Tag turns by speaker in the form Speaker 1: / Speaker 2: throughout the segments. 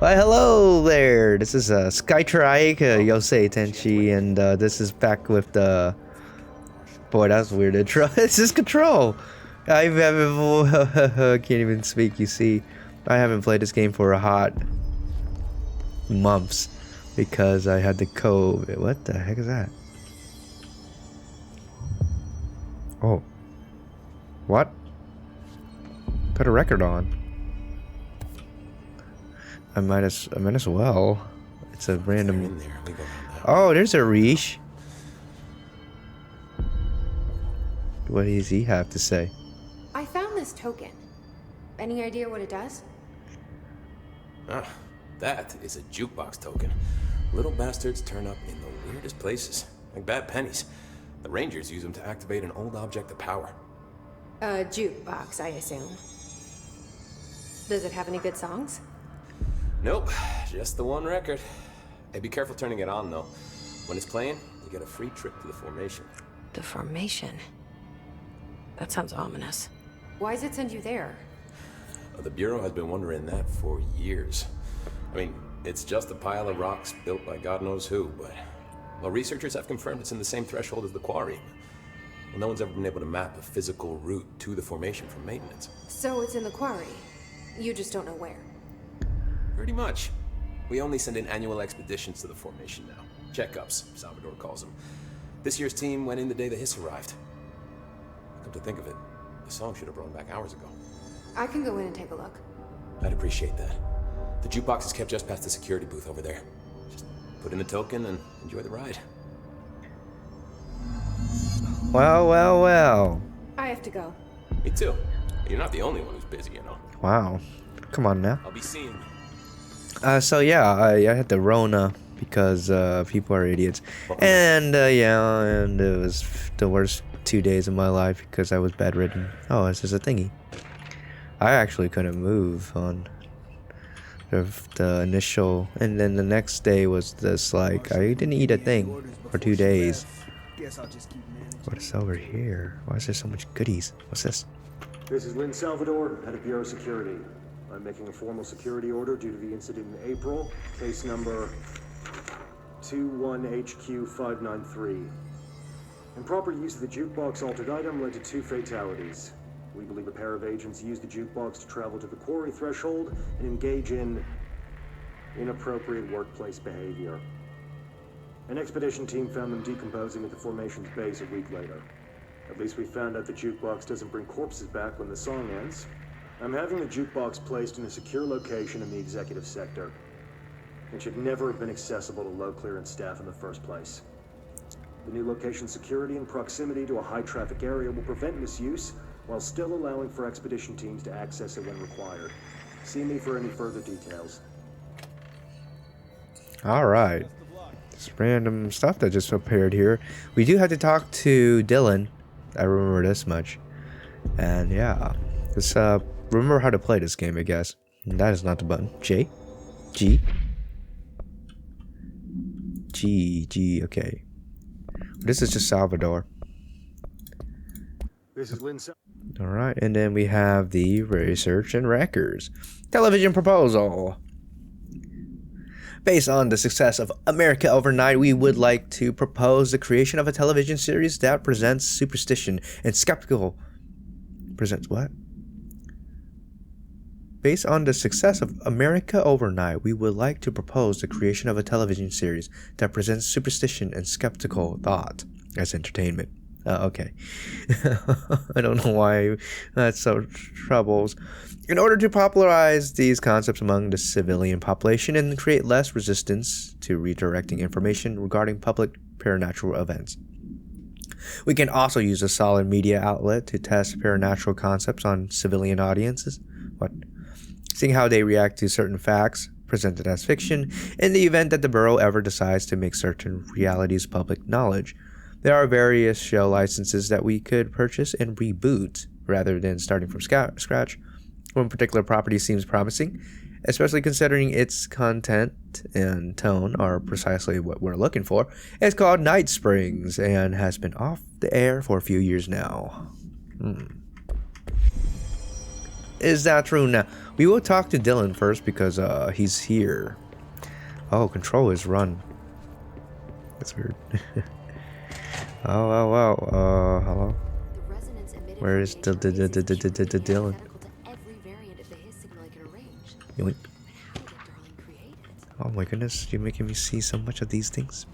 Speaker 1: Why, hello there. This is SkyTryke, Yosei, Tenshi, and this is back with the. Boy, that's weird intro. This is Control. I haven't. Can't even speak. You see, I haven't played this game for a hot months because I had the COVID. What the heck is that? Oh, what? Put a record on. I might as well. It's a random. Oh, there's a Reish. What does he have to say?
Speaker 2: I found this token. Any idea what it does?
Speaker 3: Ah, that is a jukebox token. Little bastards turn up in the weirdest places, like bad pennies. The Rangers use them to activate an old object of power.
Speaker 2: A jukebox, I assume. Does it have any good songs?
Speaker 3: Nope, just the one record. Hey, be careful turning it on, though. When it's playing, you get a free trip to the formation.
Speaker 2: The formation? That sounds ominous. Why does it send you there?
Speaker 3: The Bureau has been wondering that for years. I mean, it's just a pile of rocks built by God knows who, but... Well, researchers have confirmed it's in the same threshold as the quarry. Well, no one's ever been able to map a physical route to the formation from maintenance.
Speaker 2: So it's in the quarry. You just don't know where.
Speaker 3: Pretty much. We only send in annual expeditions to the formation now. Checkups, Salvador calls them. This year's team went in the day the hiss arrived. Come to think of it, the song should have brought back hours ago.
Speaker 2: I can go in and take a look.
Speaker 3: I'd appreciate that. The jukebox is kept just past the security booth over there. Just put in the token and enjoy the ride.
Speaker 1: Well.
Speaker 2: I have to go.
Speaker 3: Me too. You're not the only one who's busy, you know.
Speaker 1: Wow. Come on now.
Speaker 3: I'll be seeing you.
Speaker 1: So yeah, I had the Rona because people are idiots, and and it was the worst 2 days of my life because I was bedridden. Oh, it's just a thingy. I actually couldn't move on the initial, and then the next day was this like I didn't eat a thing for 2 days. What is over here? Why is there so much goodies? What's this?
Speaker 4: This is Lynn Salvador, head of Bureau Security. I'm making a formal security order due to the incident in April, case number 21HQ593. Improper use of the jukebox altered item led to 2 fatalities. We believe a pair of agents used the jukebox to travel to the quarry threshold and engage in inappropriate workplace behavior. An expedition team found them decomposing at the formation's base a week later. At least we found out the jukebox doesn't bring corpses back when the song ends. I'm having the jukebox placed in a secure location in the executive sector. It should never have been accessible to low clearance staff in the first place. The new location's security and proximity to a high traffic area will prevent misuse while still allowing for expedition teams to access it when required. See me for any further details.
Speaker 1: Alright. Just random stuff that just appeared here. We do have to talk to Dylan. I remember this much. And yeah. Let's remember how to play this game, I guess. And that is not the button. J? G? G, okay. This is just Salvador.
Speaker 4: This is Lynn.
Speaker 1: Alright, and then we have the research and records. Television proposal. Based on the success of America Overnight, we would like to propose the creation of a television series that presents superstition and skeptical. Presents what? Based on the success of America Overnight, we would like to propose the creation of a television series that presents superstition and skeptical thought as entertainment. Okay. I don't know why that's so troubles. In order to popularize these concepts among the civilian population and create less resistance to redirecting information regarding public paranatural events. We can also use a solid media outlet to test paranatural concepts on civilian audiences. Seeing how they react to certain facts presented as fiction in the event that the Bureau ever decides to make certain realities public knowledge. There are various show licenses that we could purchase and reboot rather than starting from scratch. One particular property seems promising, especially considering its content and tone are precisely what we're looking for. It's called Night Springs and has been off the air for a few years now. Is that true now? We will talk to Dylan first because he's here. Oh, control is run. That's weird. Oh. Hello. Where is Dylan? Yoink. Oh my goodness, you're making me see so much of these things.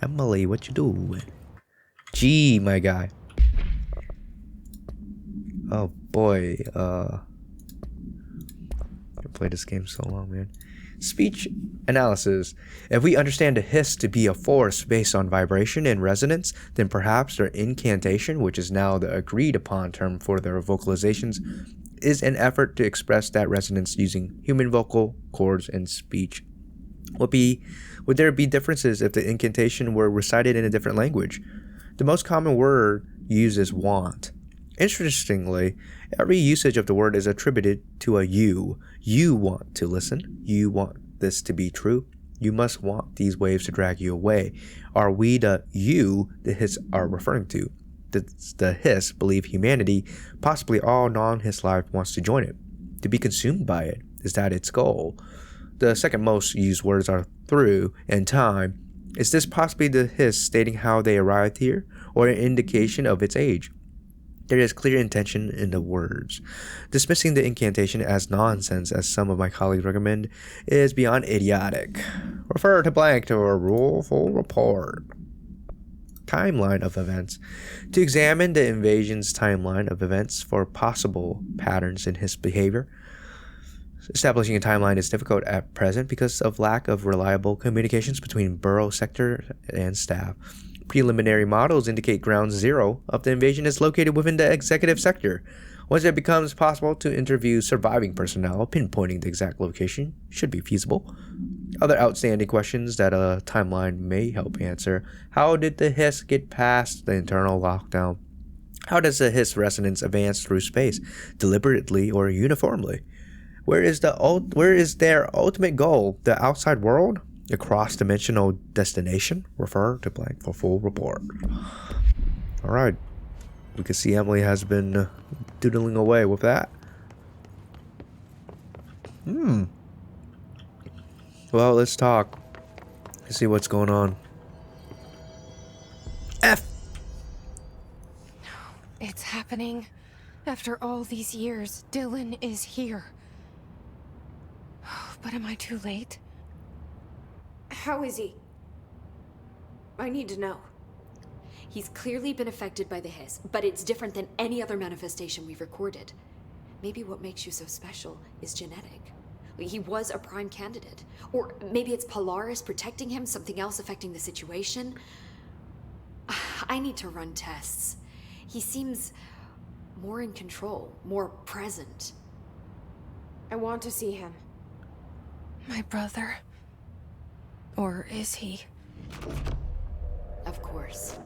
Speaker 1: Emily, what you do? Gee, my guy. Oh boy, I played this game so long, man. Speech analysis. If we understand a hiss to be a force based on vibration and resonance, then perhaps their incantation, which is now the agreed upon term for their vocalizations, is an effort to express that resonance using human vocal cords and speech. Would there be differences if the incantation were recited in a different language? The most common word used is want. Interestingly, every usage of the word is attributed to a you. You want to listen. You want this to be true. You must want these waves to drag you away. Are we the you the hiss are referring to? Does the hiss believe humanity, possibly all non-hiss life, wants to join it? To be consumed by it? Is that its goal? The second most used words are through and time. Is this possibly the hiss stating how they arrived here, or an indication of its age? There is clear intention in the words. Dismissing the incantation as nonsense, as some of my colleagues recommend, is beyond idiotic. Refer to blank to a full report. Timeline of events. To examine the invasion's timeline of events for possible patterns in his behavior. Establishing a timeline is difficult at present because of lack of reliable communications between borough sector and staff. Preliminary models indicate ground zero of the invasion is located within the executive sector. Once it becomes possible to interview surviving personnel, pinpointing the exact location should be feasible. Other outstanding questions that a timeline may help answer: how did the hiss get past the internal lockdown? How does the hiss resonance advance through space, deliberately or uniformly? Where is their ultimate goal? The outside world? A cross-dimensional destination? Refer to blank for full report. Alright. We can see Emily has been doodling away with that. Well, let's talk. Let's see what's going on. F!
Speaker 2: It's happening. After all these years, Dylan is here. But am I too late? How is he? I need to know.
Speaker 5: He's clearly been affected by the hiss, but it's different than any other manifestation we've recorded. Maybe what makes you so special is genetic. He was a prime candidate. Or maybe it's Polaris protecting him, something else affecting the situation. I need to run tests. He seems more in control, more present.
Speaker 2: I want to see him. My brother? Or is he?
Speaker 5: Of course.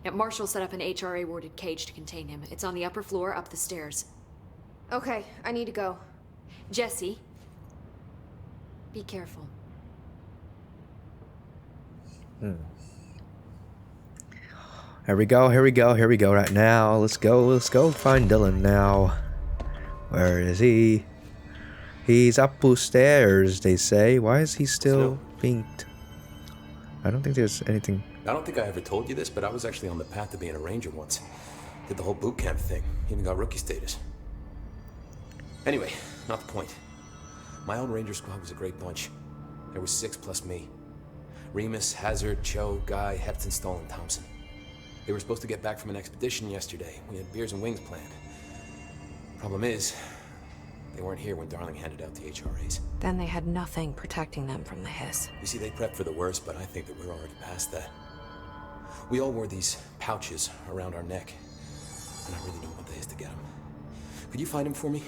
Speaker 5: Now, Marshall set up an HRA-warded cage to contain him. It's on the upper floor, up the stairs.
Speaker 2: Okay, I need to go.
Speaker 5: Jesse, be careful.
Speaker 1: Here we go right now. Let's go find Dylan now. Where is he? He's upstairs, they say. Why is he still being... I don't think there's anything...
Speaker 3: I don't think I ever told you this, but I was actually on the path to being a ranger once. Did the whole boot camp thing. Even got rookie status. Anyway, not the point. My own ranger squad was a great bunch. There were 6 plus me. Remus, Hazard, Cho, Guy, Hepton, Stoll, and Thompson. They were supposed to get back from an expedition yesterday. We had beers and wings planned. Problem is, they weren't here when Darling handed out the HRAs.
Speaker 2: Then they had nothing protecting them from the hiss.
Speaker 3: You see, they prepped for the worst, but I think that we're already past that. We all wore these pouches around our neck, and I really don't want the hiss to get them. Could you find him for me?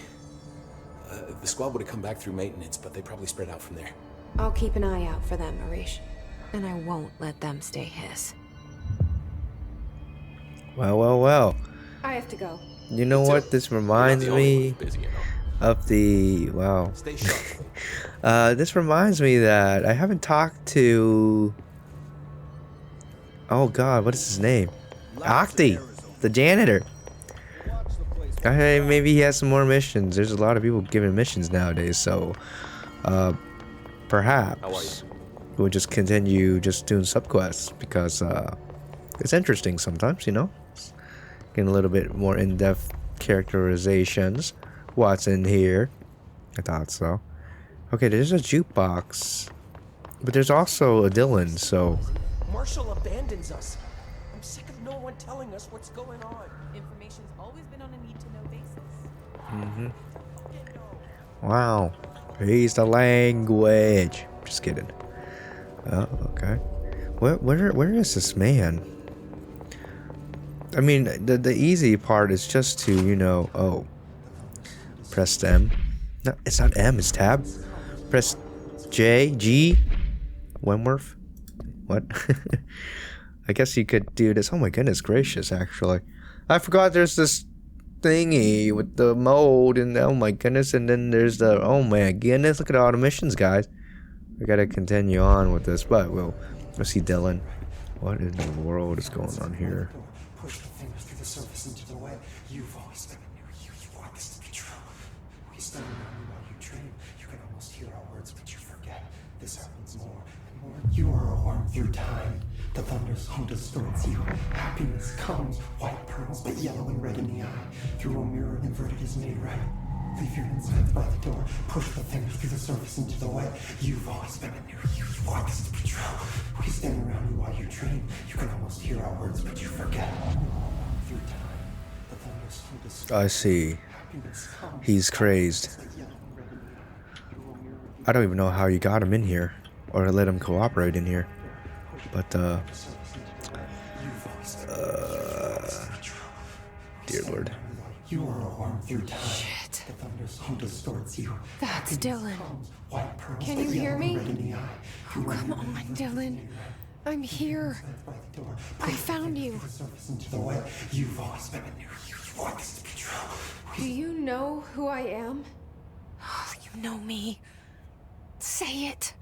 Speaker 3: The squad would have come back through maintenance, but they probably spread out from there.
Speaker 2: I'll keep an eye out for them, Arish. And I won't let them stay hiss.
Speaker 1: Well.
Speaker 2: I have to go.
Speaker 1: You know what? This reminds me of the... Wow.
Speaker 3: Stay sharp.
Speaker 1: This reminds me that I haven't talked to... Oh god, what is his name? Octi, the janitor. Hey, maybe he has some more missions. There's a lot of people giving missions nowadays, so perhaps we'll just continue just doing subquests because it's interesting sometimes, you know? Getting a little bit more in-depth characterizations. What's in here? I thought so. Okay, there's a jukebox, but there's also a Dylan, so...
Speaker 6: Marshall abandons us. I'm sick of no one telling us what's going on.
Speaker 7: Information's always been on a need-to-know basis.
Speaker 1: Wow. He's the language. Just kidding. Oh, okay. Where is this man? I mean, the easy part is just to, you know, oh, press M. No, it's not M, it's tab. Press J, G, Wentworth. What? I guess you could do this. Oh my goodness gracious, actually. I forgot there's this thingy with the mode and oh my goodness, and then there's the, oh my goodness, look at all the missions, guys. We gotta continue on with this, but we'll see Dylan. What in the world is going on here?
Speaker 8: Push the fingers through the surface into the way. You've always been near you. You want this to be true. We stand around you while you dream. You can almost hear our words, but you forget. This happens more and more. You are a worm through time. The thunder's home distorts you. Happiness comes, white pearls, but yellow and red in the eye. Through a mirror, inverted is made right. Leave your insides by the door. Push the fingers through the surface into the way. You've always been near you. You want this to be true. We stand around you while you dream. You can almost hear our words, but you forget. Through time, the thunder's home distorts.
Speaker 1: I see.
Speaker 8: Happiness comes.
Speaker 1: He's crazed.
Speaker 8: But yellow and red in the eye. Through a mirror,
Speaker 1: I don't even know how you got him in here or let him cooperate in here. But dear Lord.
Speaker 8: you are a worm through time. Shit. The thunder's home distorts you.
Speaker 2: That's Dylan.
Speaker 8: White pearls,
Speaker 2: Can
Speaker 8: but
Speaker 2: you
Speaker 8: yellow
Speaker 2: hear
Speaker 8: and
Speaker 2: me?
Speaker 8: red in the eye.
Speaker 2: Oh, come on, Dylan. I'm here.
Speaker 8: By the door.
Speaker 2: I found you.
Speaker 8: The surface into the way. You've always been near you. You want this to be true.
Speaker 2: Do you know who I am? Oh, you know me. Say it.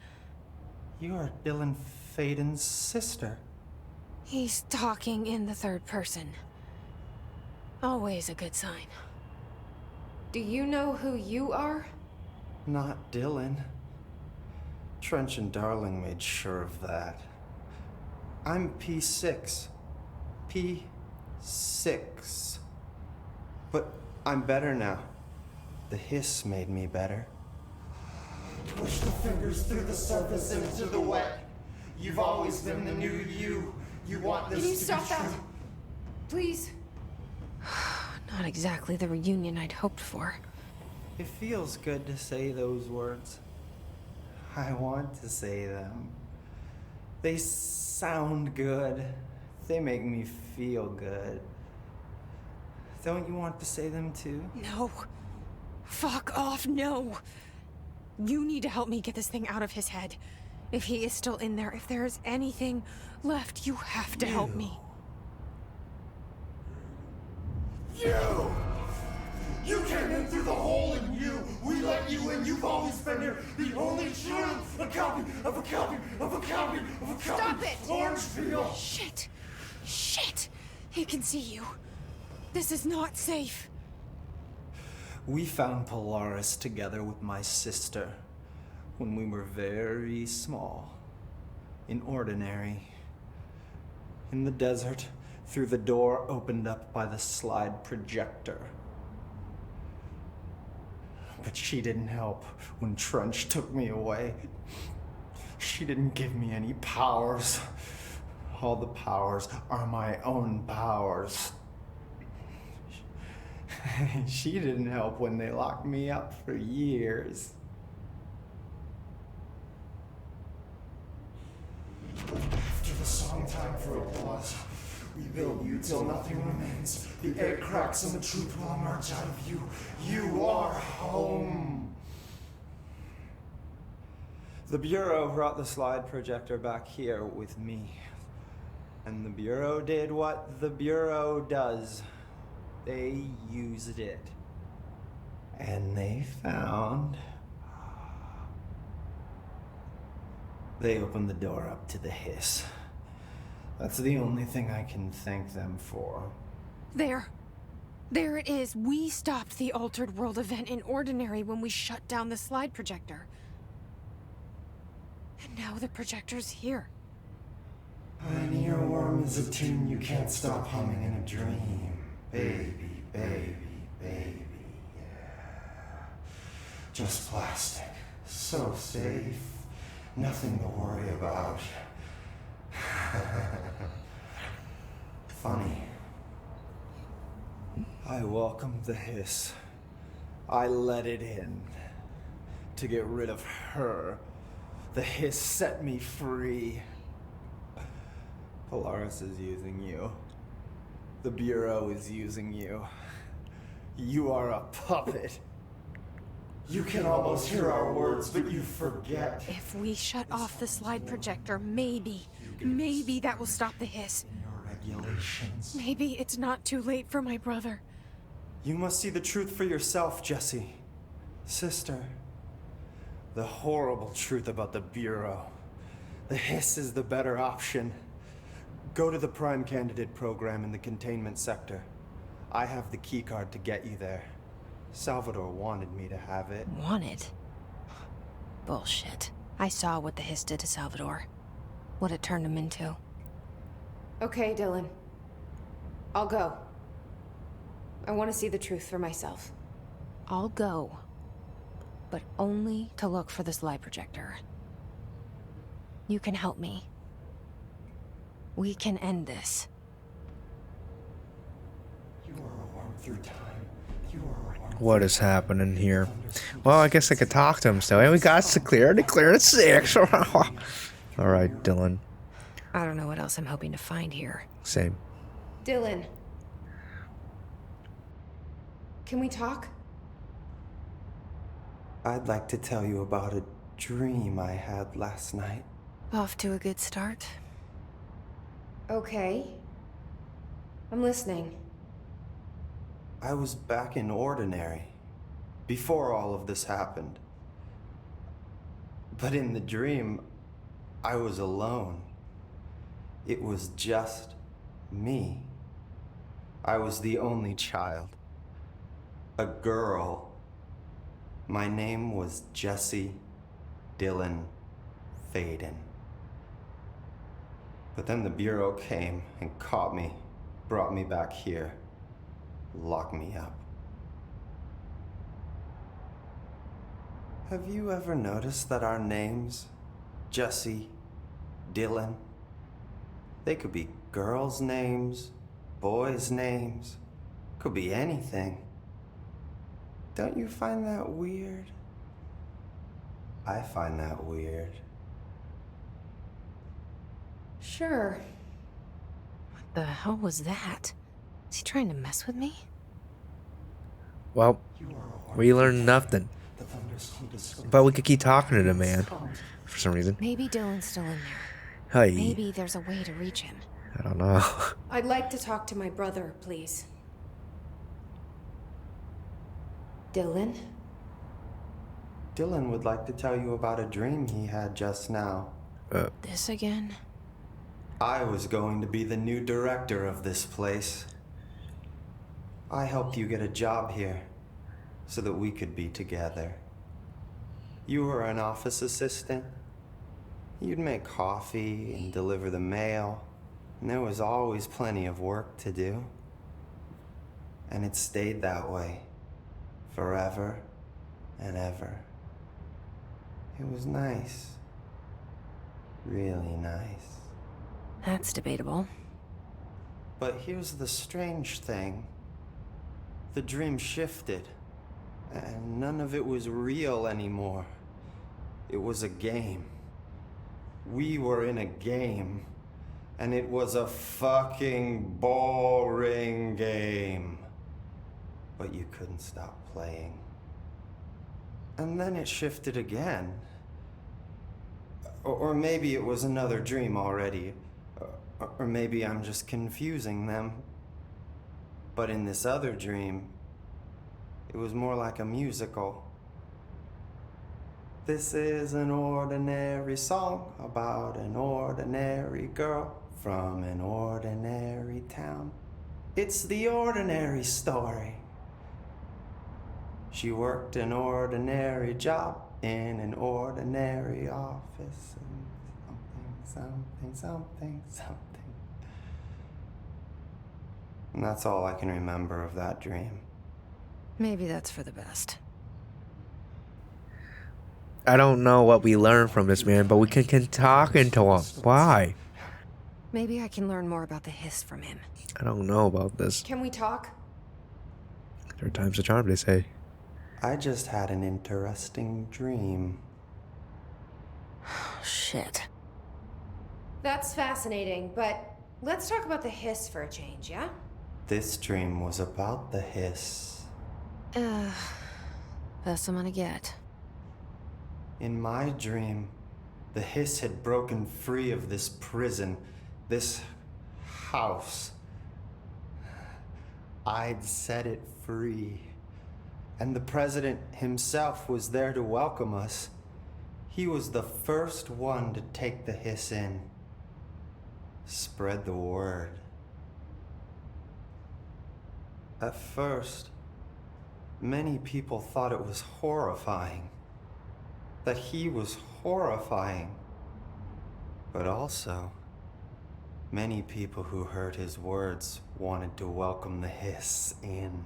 Speaker 6: You are Dylan Faden's sister.
Speaker 2: He's talking in the third person. Always a good sign. Do you know who you are?
Speaker 6: Not Dylan. Trench and Darling made sure of that. I'm P6. P6. But I'm better now. The hiss made me better.
Speaker 8: Push the fingers through the surface into the wet. You've always been the new you. You want this
Speaker 2: Can you
Speaker 8: to
Speaker 2: stop
Speaker 8: be
Speaker 2: that?
Speaker 8: true.
Speaker 2: Please? Not exactly the reunion I'd hoped for.
Speaker 6: It feels good to say those words. I want to say them. They sound good. They make me feel good. Don't you want to say them too?
Speaker 2: No. Fuck off, no. You need to help me get this thing out of his head. If he is still in there, if there is anything left, you have to help me.
Speaker 8: You! You came in through the hole in you. We let you in. You've always been here. The only true. A copy of a copy of a copy of a copy.
Speaker 2: Stop it!
Speaker 8: Orange peel.
Speaker 2: Shit. Shit. He can see you. This is not safe.
Speaker 6: We found Polaris together with my sister when we were very small, in Ordinary, in the desert, through the door opened up by the slide projector. But she didn't help when Trench took me away. She didn't give me any powers. All the powers are my own powers. She didn't help when they locked me up for years.
Speaker 8: After the song, time for applause. We build you till nothing remains. The egg cracks and the truth will emerge out of you. You are home.
Speaker 6: The Bureau brought the slide projector back here with me. And the Bureau did what the Bureau does. They used it. And they found... They opened the door up to the hiss. That's the only thing I can thank them for.
Speaker 2: There. There it is. We stopped the Altered World event in Ordinary when we shut down the slide projector. And now the projector's here.
Speaker 8: An earworm is a tune you can't stop humming in a dream. Baby, baby, baby, yeah. Just plastic. So safe. Nothing to worry about. Funny.
Speaker 6: I welcomed the hiss. I let it in. To get rid of her. The hiss set me free. Polaris is using you. The Bureau is using you. You are a puppet.
Speaker 8: You can almost hear our words, but you forget.
Speaker 2: If we shut off the slide projector, maybe that will stop the hiss.
Speaker 8: Your regulations.
Speaker 2: Maybe it's not too late for my brother.
Speaker 6: You must see the truth for yourself, Jessie. Sister. The horrible truth about the Bureau. The hiss is the better option. Go to the Prime Candidate program in the containment sector. I have the keycard to get you there. Salvador wanted me to have it.
Speaker 2: Wanted? Bullshit. I saw what the hiss did to Salvador. What it turned him into.
Speaker 9: Okay, Dylan. I'll go. I want to see the truth for myself.
Speaker 2: I'll go. But only to look for the slide projector. You can help me. We can end this.
Speaker 8: You are a worm through time. You are a worm.
Speaker 1: What is happening here? Well, I guess I could talk to him still. And we got to clear at 6. All right, Dylan.
Speaker 2: I don't know what else I'm hoping to find here.
Speaker 1: Same.
Speaker 9: Dylan. Can we talk?
Speaker 6: I'd like to tell you about a dream I had last night.
Speaker 2: Off to a good start.
Speaker 9: Okay. I'm listening.
Speaker 6: I was back in Ordinary, before all of this happened. But in the dream, I was alone. It was just me. I was the only child. A girl. My name was Jesse Dylan Faden. But then the Bureau came and caught me, brought me back here, locked me up. Have you ever noticed that our names, Jesse, Dylan, they could be girls' names, boys' names, could be anything. Don't you find that weird? I find that weird.
Speaker 9: Sure.
Speaker 2: What the hell was that? Is he trying to mess with me?
Speaker 1: Well, we learned nothing.
Speaker 8: The thunderstorm discovered.
Speaker 1: But we could keep talking to the man. For some reason.
Speaker 2: Maybe Dylan's still in there.
Speaker 1: Hey.
Speaker 2: Maybe there's a way to reach him.
Speaker 1: I don't know.
Speaker 9: I'd like to talk to my brother, please. Dylan?
Speaker 6: Dylan would like to tell you about a dream he had just now.
Speaker 2: This again?
Speaker 6: I was going to be the new director of this place. I helped you get a job here so that we could be together. You were an office assistant. You'd make coffee and deliver the mail, and there was always plenty of work to do. And it stayed that way, forever and ever. It was nice. Really nice.
Speaker 2: That's debatable.
Speaker 6: But here's the strange thing. The dream shifted, and none of it was real anymore. It was a game. We were in a game, and it was a fucking boring game. But you couldn't stop playing. And then it shifted again. Or maybe it was another dream already. Or maybe I'm just confusing them. But in this other dream, it was more like a musical. This is an ordinary song about an ordinary girl from an ordinary town. It's the ordinary story. She worked an ordinary job in an ordinary office. And something. And that's all I can remember of that dream.
Speaker 2: Maybe that's for the best.
Speaker 1: I don't know what we learned from this man, but we can talk into him. Why?
Speaker 2: Maybe I can learn more about the hiss from him.
Speaker 1: I don't know about this.
Speaker 9: Can we talk?
Speaker 1: Third time's a charm, they say.
Speaker 6: I just had an interesting dream.
Speaker 2: Shit.
Speaker 9: That's fascinating, but let's talk about the hiss for a change, yeah?
Speaker 6: This dream was about the hiss.
Speaker 2: Best I'm gonna get.
Speaker 6: In my dream, the hiss had broken free of this prison, this house. I'd set it free. And the president himself was there to welcome us. He was the first one to take the hiss in. Spread the word. At first, many people thought it was horrifying. That he was horrifying. But also, many people who heard his words wanted to welcome the hiss in.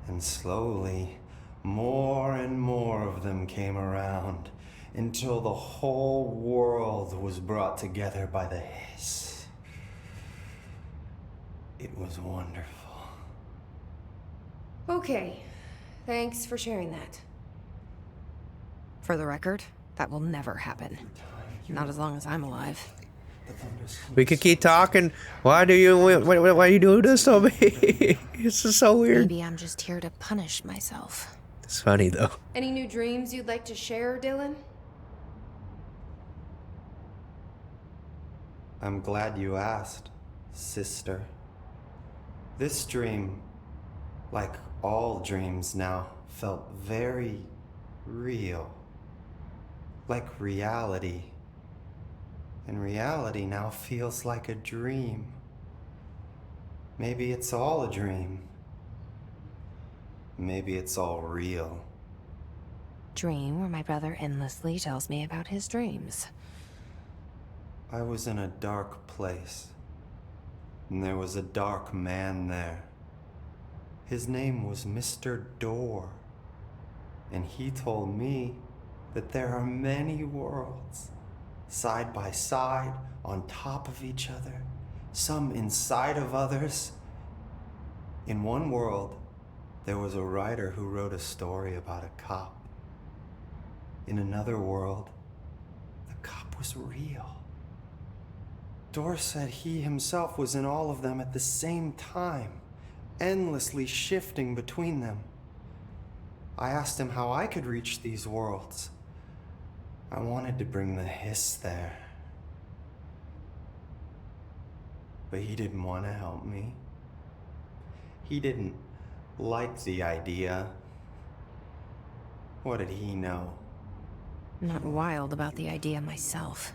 Speaker 6: And slowly, more and more of them came around until the whole world was brought together by the hiss. It was wonderful.
Speaker 9: Okay, thanks for sharing that.
Speaker 2: For the record, that will never happen. Not as long as I'm alive.
Speaker 1: We could keep talking. Why are you doing this to me? It's just so weird.
Speaker 2: Maybe I'm just here to punish myself.
Speaker 1: It's funny though.
Speaker 9: Any new dreams you'd like to share, Dylan?
Speaker 6: I'm glad you asked, sister. This dream, like all dreams now, felt very real. Like reality. And reality now feels like a dream. Maybe it's all a dream. Maybe it's all real.
Speaker 2: Dream where my brother endlessly tells me about his dreams.
Speaker 6: I was in a dark place. And there was a dark man there. His name was Mr. Door. And he told me that there are many worlds, side by side, on top of each other, some inside of others. In one world, there was a writer who wrote a story about a cop. In another world, the cop was real. Door said he himself was in all of them at the same time, endlessly shifting between them. I asked him how I could reach these worlds. I wanted to bring the hiss there. But he didn't want to help me. He didn't like the idea. What did he know?
Speaker 2: I'm not wild about the idea myself.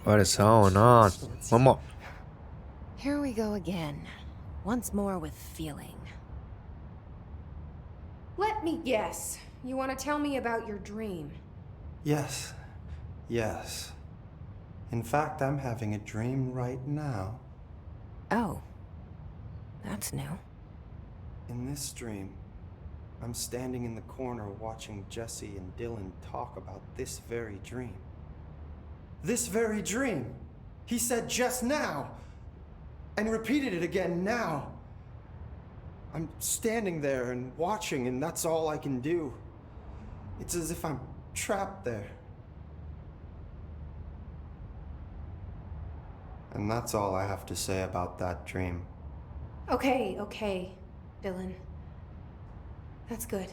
Speaker 1: What is going on? One more.
Speaker 2: Here we go again. Once more with feeling.
Speaker 9: Let me guess. You want to tell me about your dream?
Speaker 6: Yes. In fact, I'm having a dream right now.
Speaker 2: Oh. That's new.
Speaker 6: In this dream, I'm standing in the corner watching Jesse and Dylan talk about this very dream. This very dream! He said just now! And repeated it again now! I'm standing there and watching, and that's all I can do. It's as if I'm trapped there. And that's all I have to say about that dream.
Speaker 9: Okay, Dylan. That's good.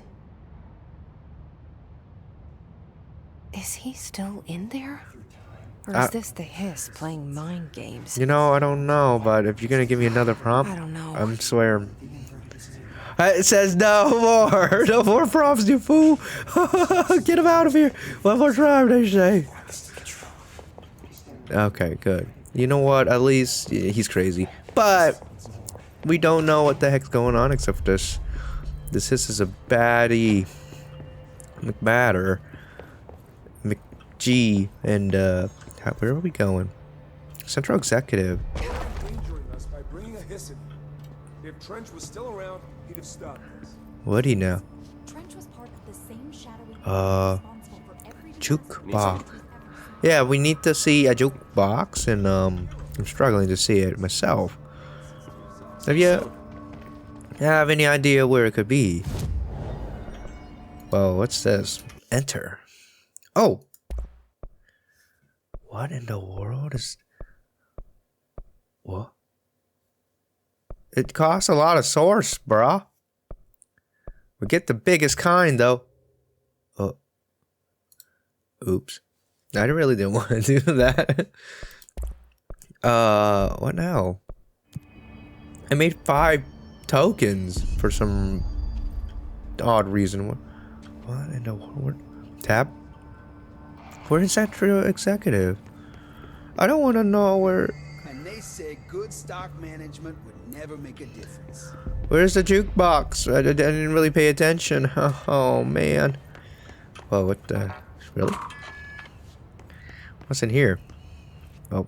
Speaker 2: Is he still in there? Or is this the hiss playing mind games?
Speaker 1: You know, I don't know, but if you're gonna give me another prompt,
Speaker 2: I don't know.
Speaker 1: I'm swear. It says no more. No more prompts, you fool. Get him out of here. One more time, they say. Okay, good. You know what? At least he's crazy. But we don't know what the heck's going on except for this. This is a baddie. McBatter. McG. And, where are we going? Central Executive.
Speaker 10: Endangering us by bringing a hiss in. If Trench was still around, he'd have stopped this.
Speaker 1: What do you know?
Speaker 5: Trench was part of the same shadowy responsible for every
Speaker 1: Jukebox. Yeah, we need to see a jukebox, and I'm struggling to see it myself. Have you have any idea where it could be? Whoa, what's this? Enter. Oh! What in the world is... What? It costs a lot of source, bruh. We get the biggest kind, though. Oh. Oops. I really didn't want to do that. What now? I made 5 tokens for some odd reason. What in the world? Tab? Where is that trio executive? I don't want to know where...
Speaker 11: And they say good stock management would never make a difference.
Speaker 1: Where's the jukebox? I didn't really pay attention. Oh, man. Whoa, what the... Really? What's in here? Oh.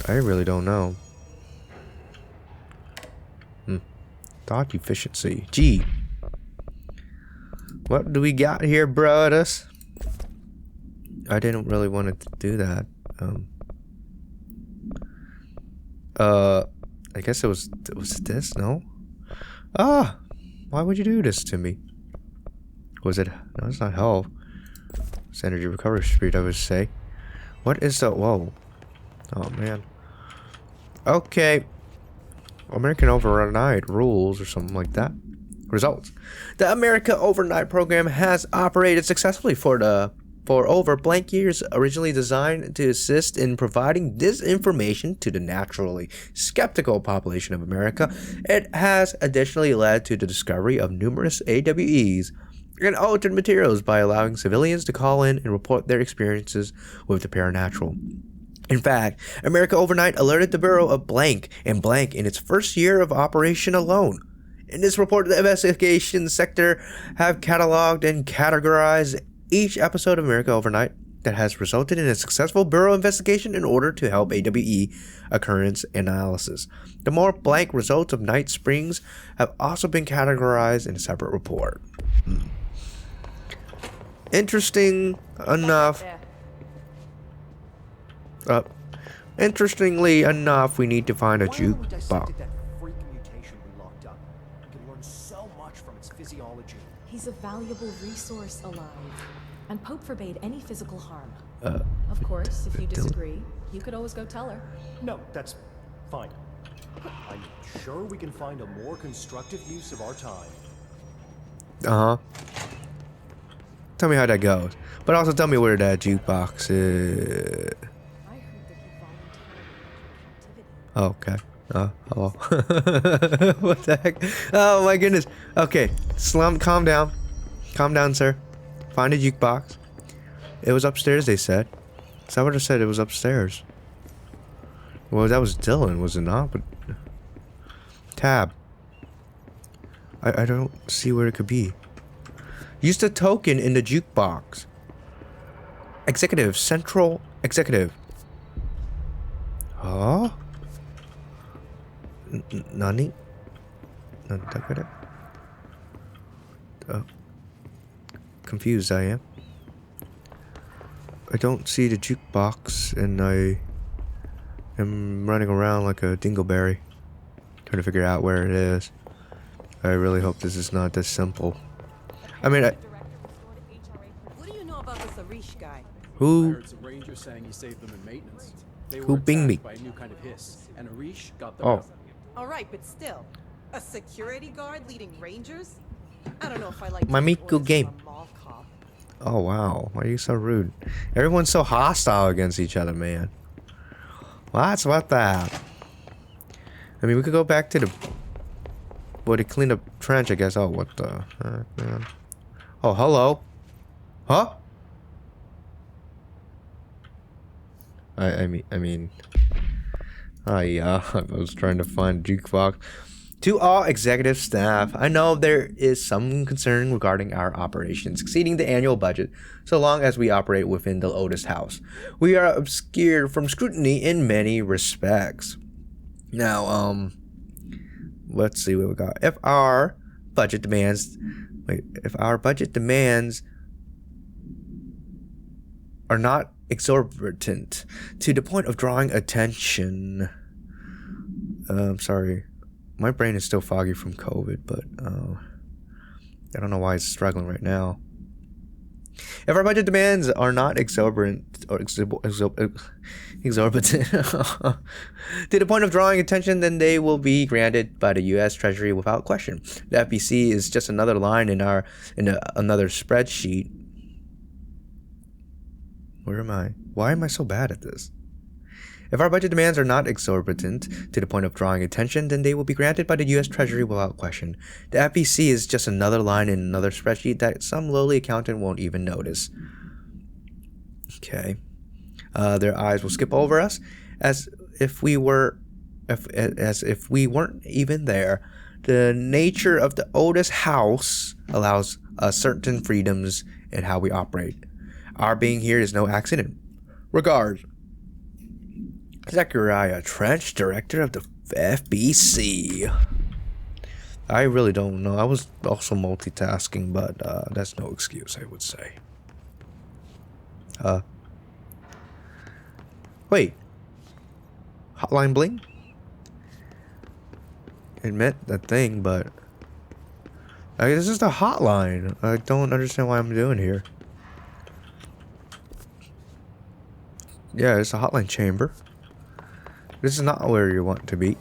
Speaker 1: I really don't know. Thought efficiency. Gee. What do we got here, brothers? I didn't really want to do that. I guess it was this, no? Ah! Why would you do this to me? Was it... No, it's not health. It's energy recovery speed, I would say. What is the... Whoa. Oh, man. Okay. American Overnight rules or something like that. Results. The America Overnight program has operated successfully for over blank years, originally designed to assist in providing disinformation to the naturally skeptical population of America. It has additionally led to the discovery of numerous AWEs and altered materials by allowing civilians to call in and report their experiences with the paranormal. In fact, America Overnight alerted the Bureau of blank and blank in its first year of operation alone. In this report, the investigation sector have cataloged and categorized each episode of America Overnight that has resulted in a successful Bureau investigation in order to help AWE occurrence analysis. The more blank results of Night Springs have also been categorized in a separate report. Interesting enough. Interestingly enough, we need to find a jukebox.
Speaker 12: He's a valuable resource alive, and Pope forbade any physical harm. Of course, if you disagree, you could always go tell her.
Speaker 13: No, that's fine. I'm sure we can find a more constructive use of our time.
Speaker 1: Uh-huh. Tell me how that goes. But also tell me where that jukebox is. Oh, okay. Hello. What the heck? Oh my goodness. Okay. Calm down. Calm down, sir. Find a jukebox. It was upstairs, they said. Someone just said it was upstairs. Well, that was Dylan, was it not? But tab. I don't see where it could be. Use the token in the jukebox. Executive. Central Executive. Huh? Nani? Confused I am. I don't see the jukebox, and I am running around like a dingleberry, trying to figure out where it is. I really hope this is not this simple. I mean,
Speaker 7: What do you know about this Arish guy?
Speaker 1: who?
Speaker 14: I heard some rangers saying he saved them in maintenance. They
Speaker 1: Who
Speaker 14: were
Speaker 1: binged me?
Speaker 14: attacked by a new kind of hiss, and Arish got them
Speaker 1: Oh.
Speaker 14: out.
Speaker 7: All right, but still, a security guard leading rangers? I don't know if I like
Speaker 1: My
Speaker 7: taking
Speaker 1: Miku
Speaker 7: orders
Speaker 1: game.
Speaker 7: from a mall cop.
Speaker 1: Oh wow, why are you so rude? Everyone's so hostile against each other, man. What's about that? I mean, we could go back to the... Well, to clean up trench, I guess. Oh, what the heck, man? Oh, hello. Huh? I mean... Yeah, I was trying to find a jukebox. To all executive staff, I know there is some concern regarding our operations exceeding the annual budget, so long as we operate within the Otis house. We are obscured from scrutiny in many respects. Now, let's see what we got. If our budget demands are not exorbitant to the point of drawing attention. I'm sorry. My brain is still foggy from COVID, but I don't know why it's struggling right now. If our budget demands are not exorbitant to the point of drawing attention, then they will be granted by the U.S. Treasury without question. The FBC is just another line in another spreadsheet. Where am I? Why am I so bad at this? If our budget demands are not exorbitant to the point of drawing attention, then they will be granted by the U.S. Treasury without question. The FBC is just another line in another spreadsheet that some lowly accountant won't even notice. Okay. Their eyes will skip over us as if we weren't even there. The nature of the Otis house allows us certain freedoms in how we operate. Our being here is no accident. Regards, Zachariah Trench, director of the FBC. I really don't know. I was also multitasking, but that's no excuse, I would say. Wait. Hotline bling? It meant that thing, but this is the hotline. I don't understand why I'm doing here. Yeah, it's a hotline chamber. This is not where you want to be.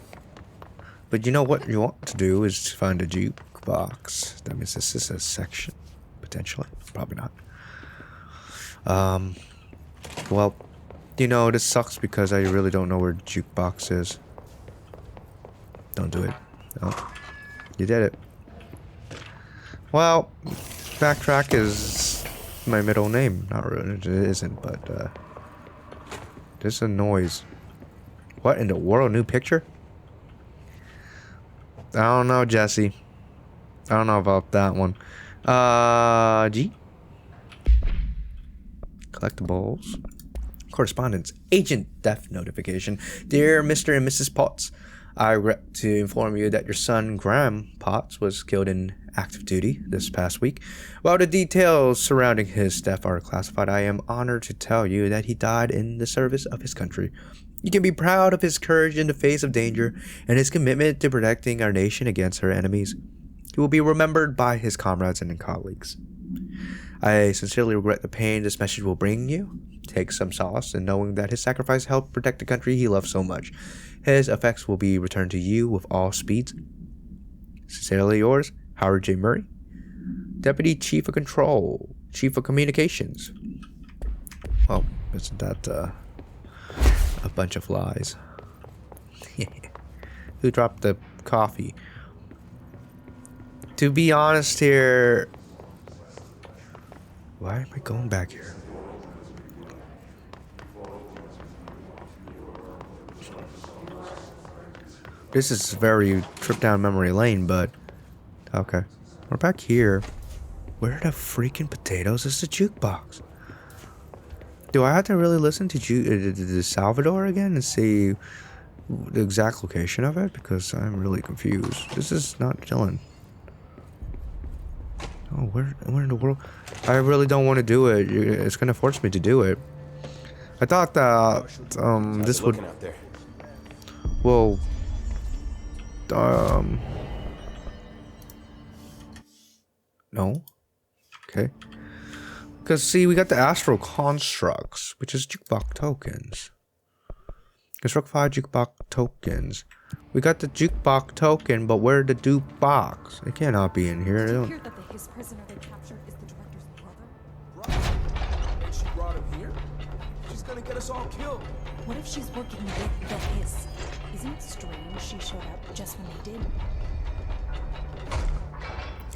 Speaker 1: But you know what you want to do is to find a jukebox. That means this is a section. Potentially. Probably not. Well, you know, this sucks because I really don't know where the jukebox is. Don't do it. No. You did it. Well, Backtrack is my middle name. Not really. It isn't, but there's a noise. What in the world? New picture? I don't know, Jesse. I don't know about that one. G? Collectibles. Correspondence. Agent death notification. Dear Mr. and Mrs. Potts, I regret to inform you that your son, Graham Potts, was killed in active duty this past week. While the details surrounding his death are classified, I am honored to tell you that he died in the service of his country. You can be proud of his courage in the face of danger and his commitment to protecting our nation against her enemies. He will be remembered by his comrades and colleagues. I sincerely regret the pain this message will bring you. Take some solace in knowing that his sacrifice helped protect the country he loved so much. His effects will be returned to you with all speed. Sincerely yours, Howard J. Murray, Deputy Chief of Control, Chief of Communications. Oh, isn't that a bunch of lies? Who dropped the coffee? To be honest here, why am I going back here? This is very trip down memory lane, but okay. We're back here. Where the freaking potatoes is the jukebox? Do I have to really listen to Salvador again and see the exact location of it? Because I'm really confused. This is not chilling. Oh, where in the world? I really don't want to do it. It's gonna force me to do it. I thought that this would. Well. No. Okay. Because, see, we got the Astral Constructs, which is jukebox tokens. Construct 5 jukebox tokens. We got the jukebox token, but where the jukebox? It cannot be in here.
Speaker 12: Did you hear that the Hiss prisoner they captured is the director's brother?
Speaker 10: Right. And she brought him here? She's gonna get us all killed.
Speaker 12: What if she's working with the Hiss? Isn't it strange she showed up just when they did?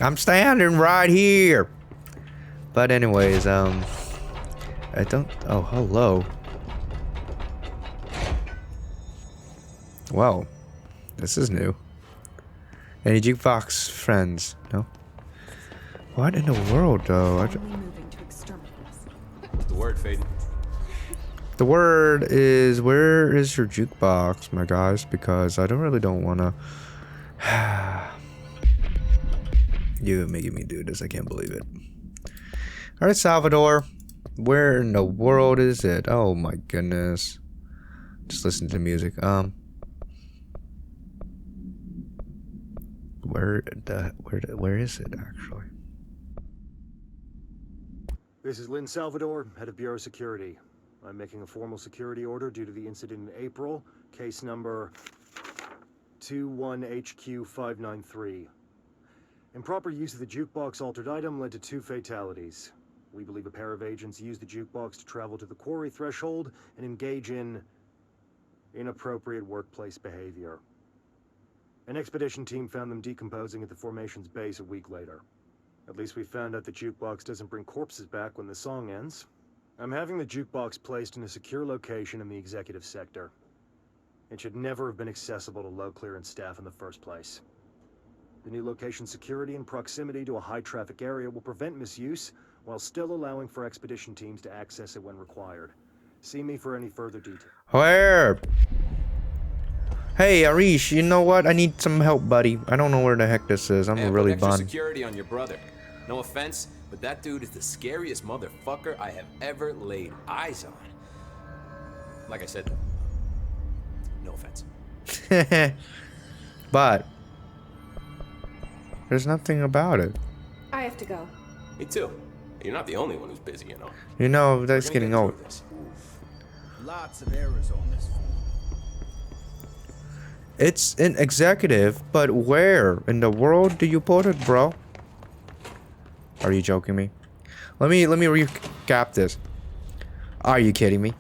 Speaker 1: I'm standing right here. But anyways, I don't. Oh, hello. Well, this is new. Any jukebox friends? No? What in the world, though?
Speaker 3: The word, Faden.
Speaker 1: The word is, where is your jukebox, my guys? Because I don't wanna. You're making me do this. I can't believe it. All right, Salvador. Where in the world is it? Oh my goodness. Just listen to the music. Where is it actually?
Speaker 4: This is Lynn Salvador, head of Bureau Security. I'm making a formal security order due to the incident in April, case number 21HQ593. Improper use of the jukebox altered item led to 2 fatalities. We believe a pair of agents used the jukebox to travel to the quarry threshold and engage in inappropriate workplace behavior. An expedition team found them decomposing at the formation's base a week later. At least we found out the jukebox doesn't bring corpses back when the song ends. I'm having the jukebox placed in a secure location in the executive sector. It should never have been accessible to low clearance staff in the first place. The new location's security and proximity to a high-traffic area will prevent misuse, while still allowing for expedition teams to access it when required. See me for any further detail.
Speaker 1: Where? Hey, Arish, you know what? I need some help, buddy. I don't know where the heck this is. I'm really
Speaker 3: extra
Speaker 1: bummed.
Speaker 3: Security on your brother. No offense, but that dude is the scariest motherfucker I have ever laid eyes on. Like I said, no offense.
Speaker 1: But there's nothing about it.
Speaker 9: I have to go.
Speaker 3: Me too. You're not the only one who's busy, you know.
Speaker 1: You know, that's getting old.
Speaker 11: Lots of errors on this phone.
Speaker 1: It's an executive, but where in the world do you put it, bro? Are you joking me? Let me recap this. Are you kidding me?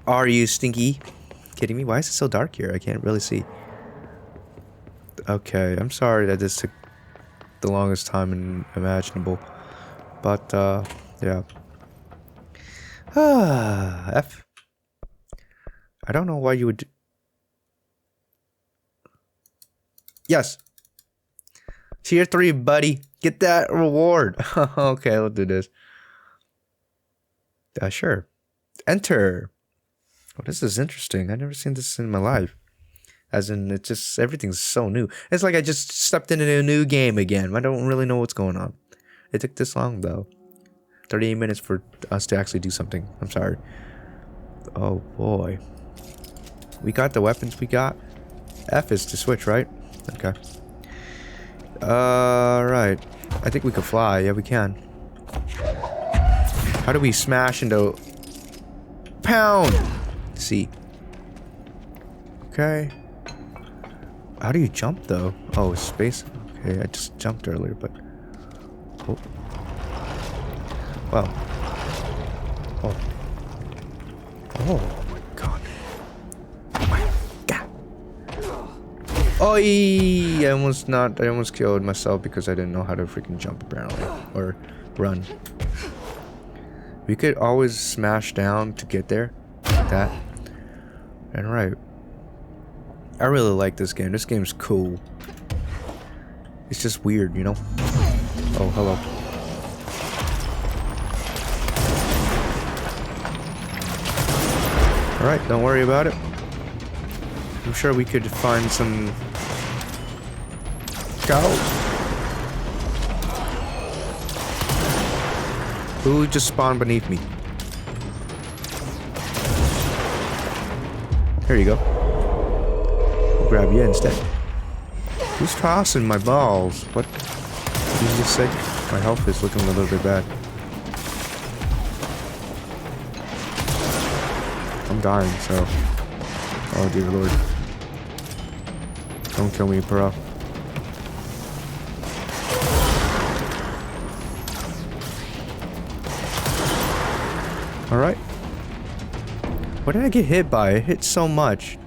Speaker 1: Are you stinky kidding me? Why is it so dark here? I can't really see. Okay, I'm sorry that this took the longest time imaginable. But, yeah. F. I don't know why you would... Yes. Tier 3, buddy. Get that reward. Okay, let's do this. Sure. Enter. Oh, this is interesting. I've never seen this in my life. As in, it's just, everything's so new. It's like I just stepped into a new game again. I don't really know what's going on. It took this long, though. 38 minutes for us to actually do something. I'm sorry. Oh, boy. We got the weapons we got. F is to switch, right? Okay. Right. I think we can fly. Yeah, we can. How do we smash into... Pound! C. Okay. How do you jump, though? Oh, space. Okay, I just jumped earlier, but... Oh. Wow. Oh. Oh, my God. Oh, my God. Oh, I almost killed myself because I didn't know how to freaking jump, apparently. Or run. We could always smash down to get there. Like that. And right. I really like this game. This game's cool. It's just weird, you know? Oh, hello. Alright, don't worry about it. I'm sure we could find some... Go! Who just spawned beneath me? Here you go. I'll grab you instead. Who's tossing my balls? What did you just say? My health is looking a little bit bad. I'm dying, so... Oh dear lord. Don't kill me, bro. Alright. What did I get hit by? It hit so much.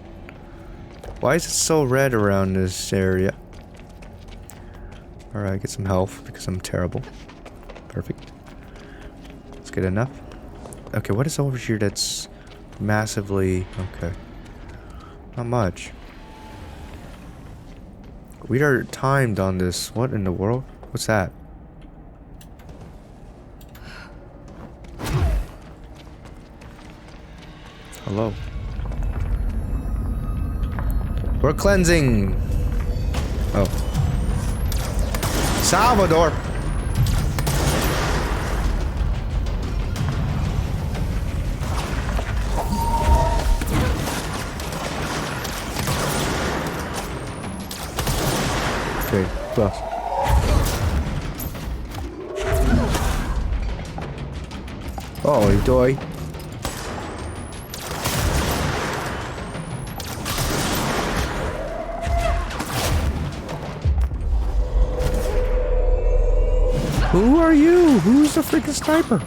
Speaker 1: Why is it so red around this area? Alright, get some health because I'm terrible. Perfect. Let's get enough. Okay, what is over here that's massively... Okay. Not much. We are timed on this. What in the world? What's that? Hello. We're cleansing. Oh. Salvador. Okay, close. Oh, you toy. Who are you? Who's the freaking sniper?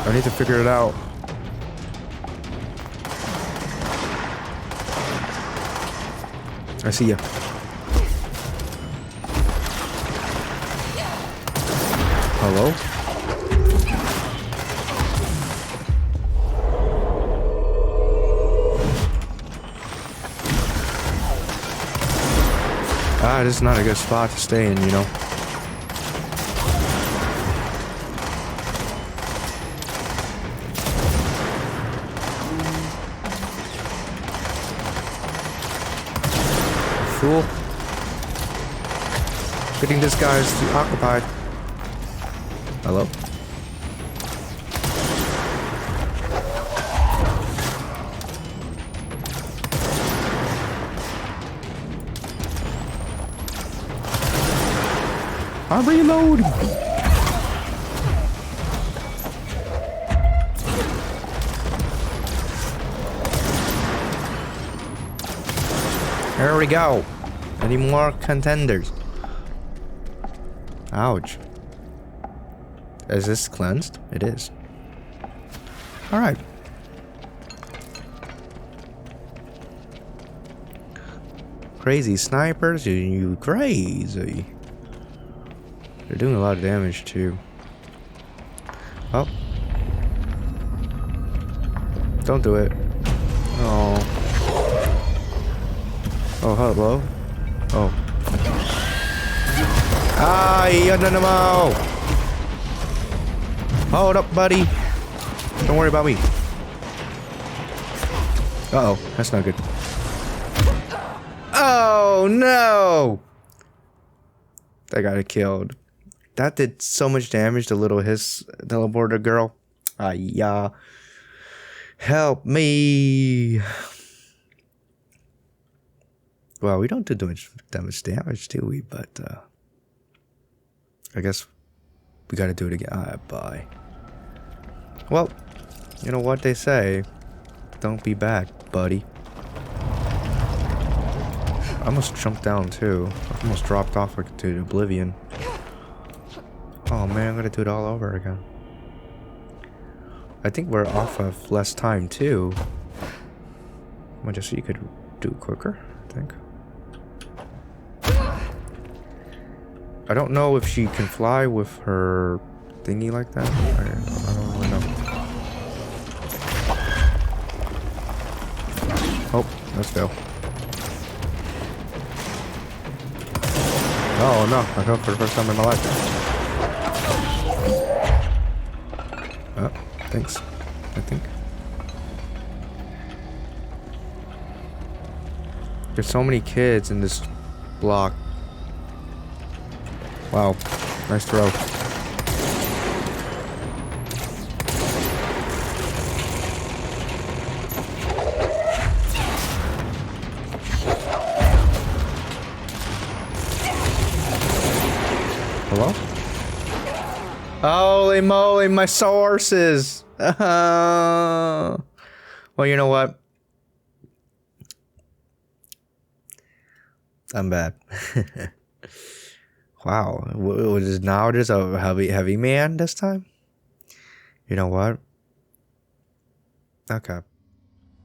Speaker 1: I need to figure it out. I see ya. Hello? Ah, this is not a good spot to stay in, you know. Fool. Getting this guy is occupied. Hello? I'm reloading. There we go. Any more contenders? Ouch. Is this cleansed? It is. Alright. Crazy snipers, you crazy. They're doing a lot of damage too. Oh. Don't do it. Oh. Oh, hello. Oh. Ah, no. Hold up, buddy. Don't worry about me. Uh-oh, that's not good. Oh, no! That got it killed. That did so much damage, the little hiss teleporter girl. Yeah. Help me. Well, we don't do that much damage, do we? But, I guess we gotta do it again. Alright, bye. Well, you know what they say. Don't be back, buddy. I almost jumped down, too. I almost dropped off to oblivion. Oh, man, I'm gonna do it all over again. I think we're off of less time, too. Well, just so you could do it quicker, I think. I don't know if she can fly with her thingy like that. I don't really know. Oh, let's go. Oh no, I fell for the first time in my life. Oh, thanks. I think. There's so many kids in this block. Wow, nice throw. Hello? Holy moly, my sources! Well, you know what? I'm bad. Wow, now there's a heavy man this time? You know what? Okay.